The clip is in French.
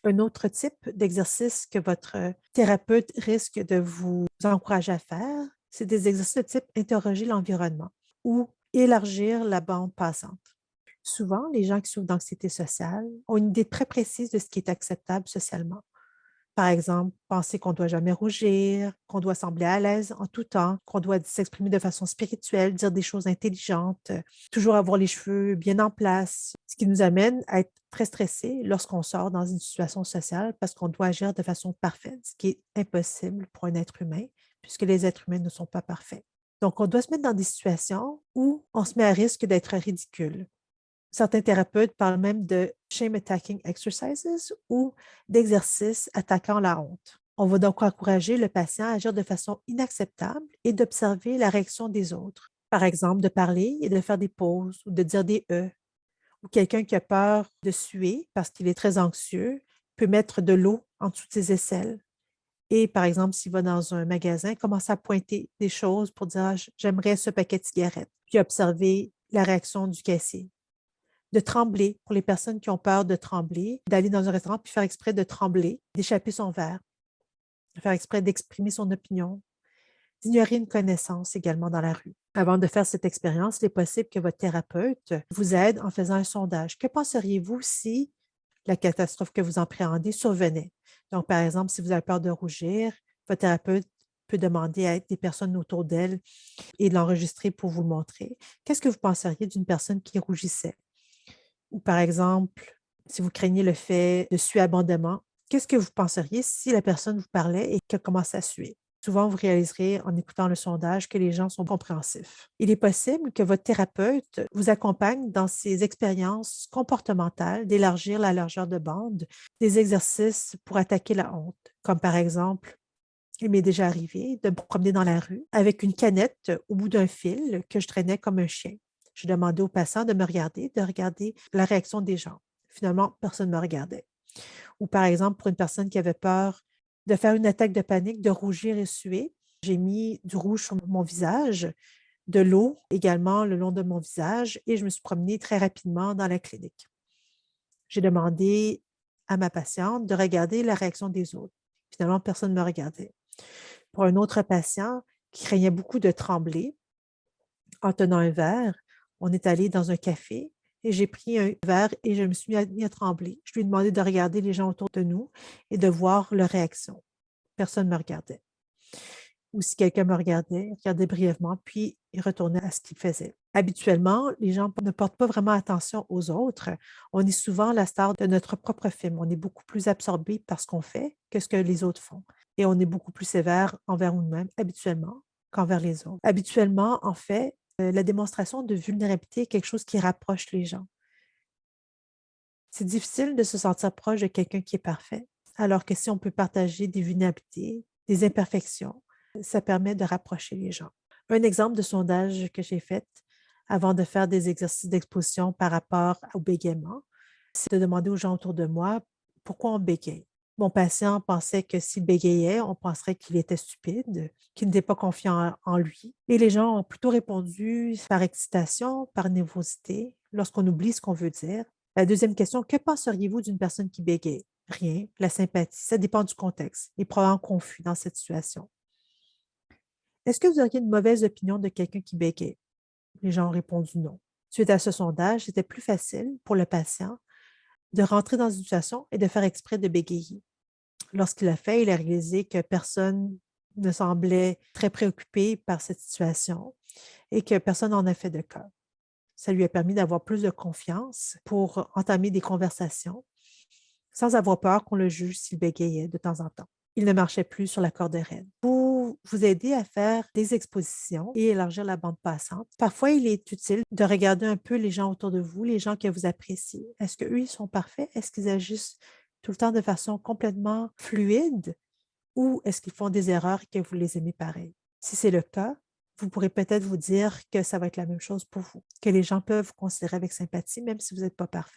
Un autre type d'exercice que votre thérapeute risque de vous encourager à faire, c'est des exercices de type interroger l'environnement ou élargir la bande passante. Souvent, les gens qui souffrent d'anxiété sociale ont une idée très précise de ce qui est acceptable socialement. Par exemple, penser qu'on ne doit jamais rougir, qu'on doit sembler à l'aise en tout temps, qu'on doit s'exprimer de façon spirituelle, dire des choses intelligentes, toujours avoir les cheveux bien en place, ce qui nous amène à être très stressés lorsqu'on sort dans une situation sociale parce qu'on doit agir de façon parfaite, ce qui est impossible pour un être humain, puisque les êtres humains ne sont pas parfaits. Donc, on doit se mettre dans des situations où on se met à risque d'être ridicule. Certains thérapeutes parlent même de shame attacking exercises ou d'exercices attaquant la honte. On va donc encourager le patient à agir de façon inacceptable et d'observer la réaction des autres. Par exemple, de parler et de faire des pauses ou de dire des ou quelqu'un qui a peur de suer parce qu'il est très anxieux peut mettre de l'eau en dessous de ses aisselles. Et par exemple, s'il va dans un magasin, commencer à pointer des choses pour dire: J'aimerais ce paquet de cigarettes, puis observer la réaction du caissier. De trembler, pour les personnes qui ont peur de trembler, d'aller dans un restaurant puis faire exprès de trembler, d'échapper son verre, faire exprès d'exprimer son opinion, d'ignorer une connaissance également dans la rue. Avant de faire cette expérience, il est possible que votre thérapeute vous aide en faisant un sondage. Que penseriez-vous si la catastrophe que vous appréhendez survenait? Donc, par exemple, si vous avez peur de rougir, votre thérapeute peut demander à des personnes autour d'elle et de l'enregistrer pour vous le montrer. Qu'est-ce que vous penseriez d'une personne qui rougissait? Ou par exemple, si vous craignez le fait de suer abondamment, qu'est-ce que vous penseriez si la personne vous parlait et qu'elle commençait à suer? Souvent, vous réaliserez en écoutant le sondage que les gens sont compréhensifs. Il est possible que votre thérapeute vous accompagne dans ces expériences comportementales d'élargir la largeur de bande, des exercices pour attaquer la honte, comme par exemple, il m'est déjà arrivé de me promener dans la rue avec une canette au bout d'un fil que je traînais comme un chien. Je demandais aux passants de me regarder, de regarder la réaction des gens. Finalement, personne ne me regardait. Ou par exemple, pour une personne qui avait peur de faire une attaque de panique, de rougir et suer, j'ai mis du rouge sur mon visage, de l'eau également le long de mon visage et je me suis promenée très rapidement dans la clinique. J'ai demandé à ma patiente de regarder la réaction des autres. Finalement, personne ne me regardait. Pour un autre patient qui craignait beaucoup de trembler, en tenant un verre, on est allé dans un café et j'ai pris un verre et je me suis mis à trembler. Je lui ai demandé de regarder les gens autour de nous et de voir leur réaction. Personne ne me regardait. Ou si quelqu'un me regardait, il regardait brièvement, puis il retournait à ce qu'il faisait. Habituellement, les gens ne portent pas vraiment attention aux autres. On est souvent la star de notre propre film. On est beaucoup plus absorbé par ce qu'on fait que ce que les autres font. Et on est beaucoup plus sévère envers nous-mêmes, habituellement, qu'envers les autres. Habituellement, en fait, la démonstration de vulnérabilité est quelque chose qui rapproche les gens. C'est difficile de se sentir proche de quelqu'un qui est parfait, alors que si on peut partager des vulnérabilités, des imperfections, ça permet de rapprocher les gens. Un exemple de sondage que j'ai fait avant de faire des exercices d'exposition par rapport au bégaiement, c'est de demander aux gens autour de moi pourquoi on bégaye. Mon patient pensait que s'il bégayait, on penserait qu'il était stupide, qu'il n'était pas confiant en lui. Et les gens ont plutôt répondu par excitation, par nervosité, lorsqu'on oublie ce qu'on veut dire. La deuxième question, que penseriez-vous d'une personne qui bégaye? Rien, la sympathie, ça dépend du contexte. Il est probablement confus dans cette situation. Est-ce que vous auriez une mauvaise opinion de quelqu'un qui bégaye? Les gens ont répondu non. Suite à ce sondage, c'était plus facile pour le patient de rentrer dans une situation et de faire exprès de bégayer. Lorsqu'il l'a fait, il a réalisé que personne ne semblait très préoccupé par cette situation et que personne n'en a fait de cas. Ça lui a permis d'avoir plus de confiance pour entamer des conversations sans avoir peur qu'on le juge s'il bégayait de temps en temps. Il ne marchait plus sur la corde raide. Pour vous aider à faire des expositions et élargir la bande passante, parfois il est utile de regarder un peu les gens autour de vous, les gens que vous appréciez. Est-ce qu'eux, ils sont parfaits? Est-ce qu'ils agissent tout le temps de façon complètement fluide ou est-ce qu'ils font des erreurs et que vous les aimez pareil? Si c'est le cas, vous pourrez peut-être vous dire que ça va être la même chose pour vous, que les gens peuvent vous considérer avec sympathie, même si vous n'êtes pas parfait.